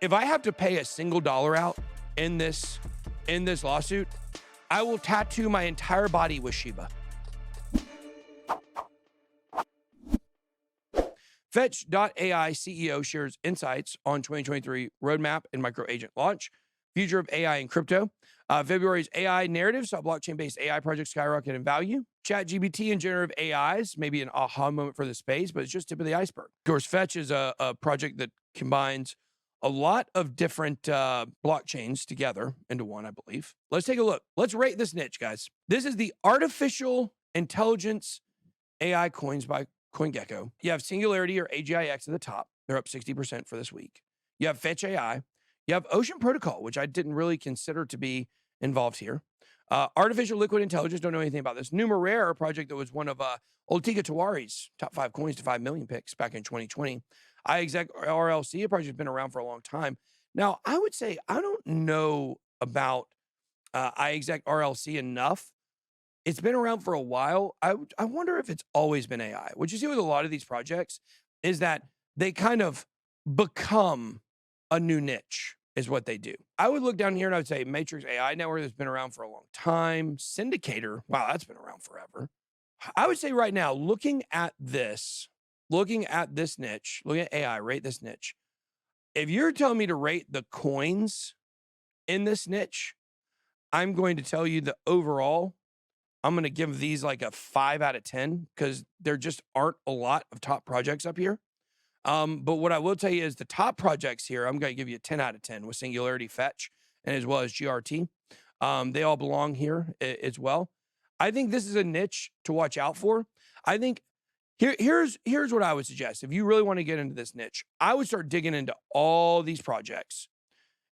If I have to pay a single dollar out in this lawsuit, I will tattoo my entire body with Shiba. Fetch.ai CEO shares insights on 2023 roadmap and micro agent launch, future of AI and crypto. February's AI narrative saw blockchain-based AI projects skyrocket in value. ChatGPT and generative AIs may be an aha moment for the space, but it's just tip of the iceberg. Of course, Fetch is a project that combines a lot of different blockchains together into one, I believe. Let's take a look. Let's rate this niche, guys. This is the artificial intelligence AI coins by CoinGecko. You have Singularity or AGIX at the top. They're up 60% for this week. You have Fetch.ai. You have Ocean Protocol, which I didn't really consider to be involved here. Artificial Liquid Intelligence, don't know anything about this. Numerare, a project that was one of old Tika Tawari's top 5 coins to 5 million picks back in 2020. iExec RLC, a project that's been around for a long time. Now, I would say I don't know about iExec RLC enough. It's been around for a while. I wonder if it's always been AI. What you see with a lot of these projects is that they kind of become a new niche is what they do. I would look down here and I would say Matrix AI Network that's been around for a long time. Syndicator, wow, that's been around forever. I would say right now, looking at this niche, looking at AI, rate this niche. If you're telling me to rate the coins in this niche, I'm going to tell you that overall, I'm going to give these like a 5 out of 10 because there just aren't a lot of top projects up here. But what I will tell you is the top projects here, I'm going to give you a 10 out of 10 with Singularity, Fetch, and as well as GRT. They all belong here as well. I think this is a niche to watch out for. I think here's what I would suggest. If you really want to get into this niche, I would start digging into all these projects.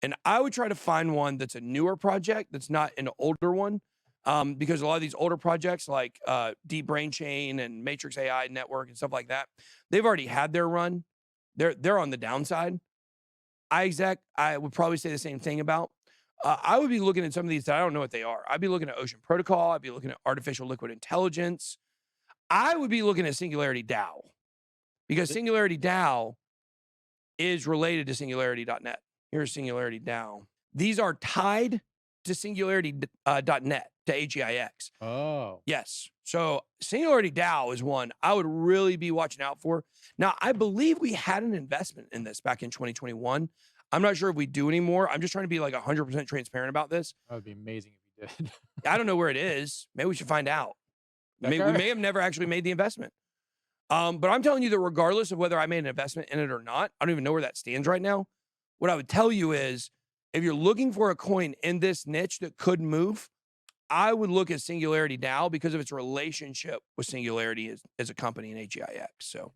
And I would try to find one that's a newer project, that's not an older one. Because a lot of these older projects like Deep Brain Chain and Matrix AI Network and stuff like that, they've already had their run. They're on the downside. iExec, I would probably say the same thing about. I would be looking at some of these that I don't know what they are. I'd be looking at Ocean Protocol. I'd be looking at Artificial Liquid Intelligence. I would be looking at Singularity DAO because Singularity DAO is related to Singularity.net. Here's Singularity DAO. These are tied to Singularity.net, to AGIX. Oh. Yes. So Singularity DAO is one I would really be watching out for. Now, I believe we had an investment in this back in 2021. I'm not sure if we do anymore. I'm just trying to be like 100% transparent about this. That would be amazing if you did. I don't know where it is. Maybe we should find out. We may have never actually made the investment. But I'm telling you that regardless of whether I made an investment in it or not, I don't even know where that stands right now. What I would tell you is, if you're looking for a coin in this niche that could move, I would look at Singularity DAO because of its relationship with Singularity as a company in AGIX. So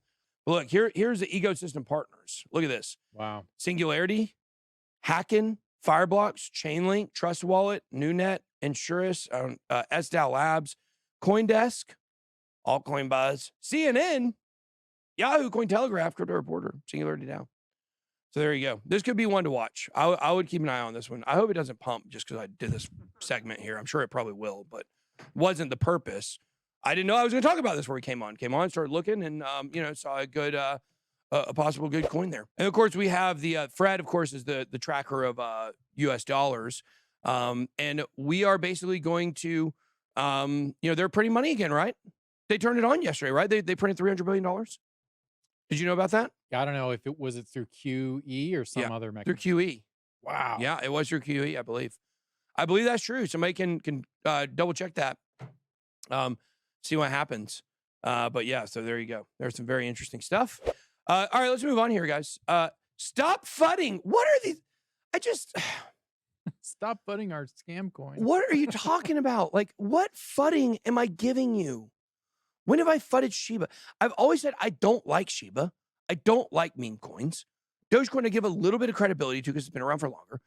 look, here's the ecosystem partners. Look at this. Wow. Singularity, Hacken, Fireblocks, Chainlink, Trust Wallet, NewNet, Insurus, SDAO Labs, CoinDesk, Altcoin Buzz, CNN, Yahoo, Cointelegraph, Crypto Reporter, Singularity DAO. So there you go. This could be one to watch. I would keep an eye on this one. I hope it doesn't pump just because I did this segment here. I'm sure it probably will, but wasn't the purpose. I didn't know I was going to talk about this before we came on, started looking and, saw a good, a possible good coin there. And of course we have the Fred, of course, is the tracker of US dollars. And we are basically going to, they're printing money again, right? They turned it on yesterday, right? They printed $300 billion. Did you know about that? I don't know if it was through QE or some other mechanism. Through QE. Wow. Yeah, it was through QE, I believe. I believe that's true. Somebody can double check that. See what happens. But yeah, so there you go. There's some very interesting stuff. All right, let's move on here, guys. Stop fudding. What are these? Stop fudding our scam coin. What are you talking about? Like, what fudding am I giving you? When have I fudded Shiba? I've always said I don't like Shiba. I don't like meme coins. Dogecoin I give a little bit of credibility to because it's been around for longer.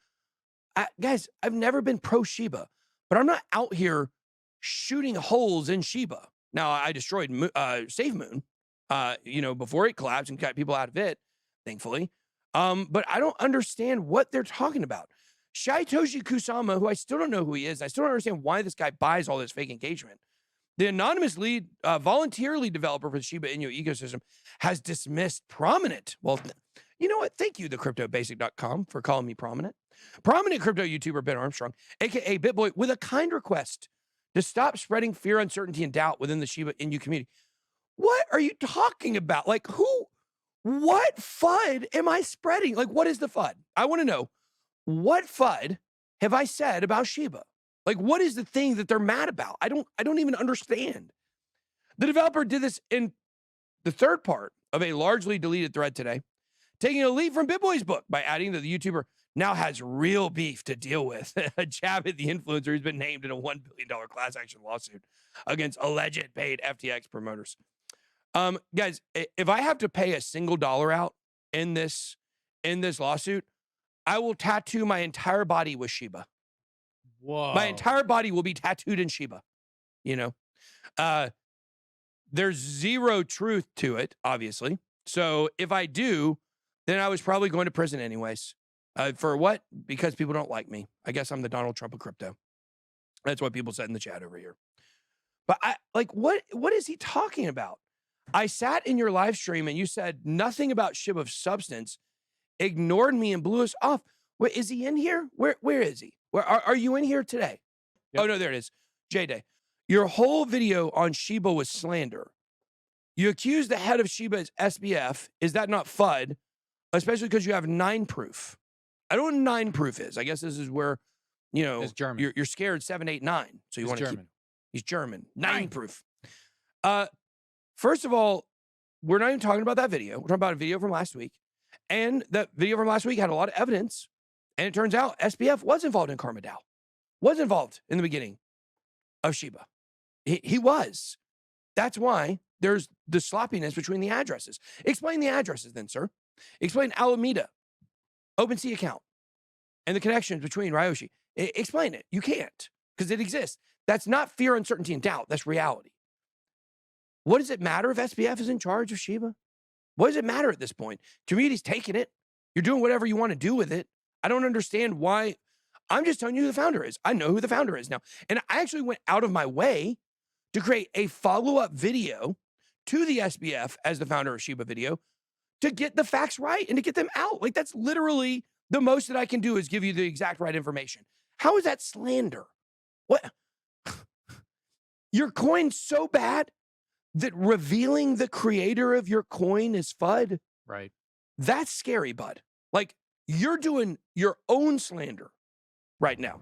Guys, I've never been pro Shiba, but I'm not out here shooting holes in Shiba. Now, I destroyed SafeMoon, before it collapsed and got people out of it, thankfully. But I don't understand what they're talking about. Shaitoshi Kusama, who I still don't know who he is. I still don't understand why this guy buys all this fake engagement. The anonymous volunteer lead developer for the Shiba Inu ecosystem has dismissed prominent. Well, You know what? Thank you, thecryptobasic.com, for calling me prominent. Prominent crypto YouTuber Ben Armstrong, aka Bitboy, with a kind request to stop spreading fear, uncertainty, and doubt within the Shiba Inu community. What are you talking about? Like, what FUD am I spreading? Like, what is the FUD? I want to know, what FUD have I said about Shiba? Like, what is the thing that they're mad about? I don't even understand. The developer did this in the third part of a largely deleted thread today, taking a lead from Bitboy's book by adding that the YouTuber now has real beef to deal with, a jab at the influencer who's been named in a $1 billion class action lawsuit against alleged paid FTX promoters. Guys, if I have to pay a single dollar out in this lawsuit, I will tattoo my entire body with Shiba. Whoa. My entire body will be tattooed in Shiba. You know, there's zero truth to it, obviously. So if I do, then I was probably going to prison anyways. For what? Because people don't like me. I guess I'm the Donald Trump of crypto. That's what people said in the chat over here. But what is he talking about? I sat in your live stream and you said nothing about Shiba of substance, ignored me and blew us off. Wait, is he in here? Where is he? Where are you in here today? Yep. Oh no, there it is. J-Day. Your whole video on Shiba was slander. You accused the head of Shiba as SBF. Is that not FUD? Especially because you have 9 proof. I don't know what 9 proof is. I guess this is where, you know, you're scared 7, 8, 9. So you want to keep. He's German. 9 proof. First of all, we're not even talking about that video. We're talking about a video from last week. And that video from last week had a lot of evidence. And it turns out SBF was involved in Karma DAO. Was involved in the beginning of Shiba. He was. That's why there's the sloppiness between the addresses. Explain the addresses then, sir. Explain Alameda, OpenSea account, and the connections between Ryoshi. Explain it. You can't, because it exists. That's not fear, uncertainty, and doubt. That's reality. What does it matter if SBF is in charge of Shiba? What does it matter at this point? Community's taking it. You're doing whatever you want to do with it. I don't understand why. I'm just telling you who the founder is. I know who the founder is now. And I actually went out of my way to create a follow-up video to the SBF as the founder of Shiba video to get the facts right and to get them out. Like, that's literally the most that I can do is give you the exact right information. How is that slander? What? Your coin's so bad that revealing the creator of your coin is FUD? Right. That's scary, bud. Like, you're doing your own slander right now.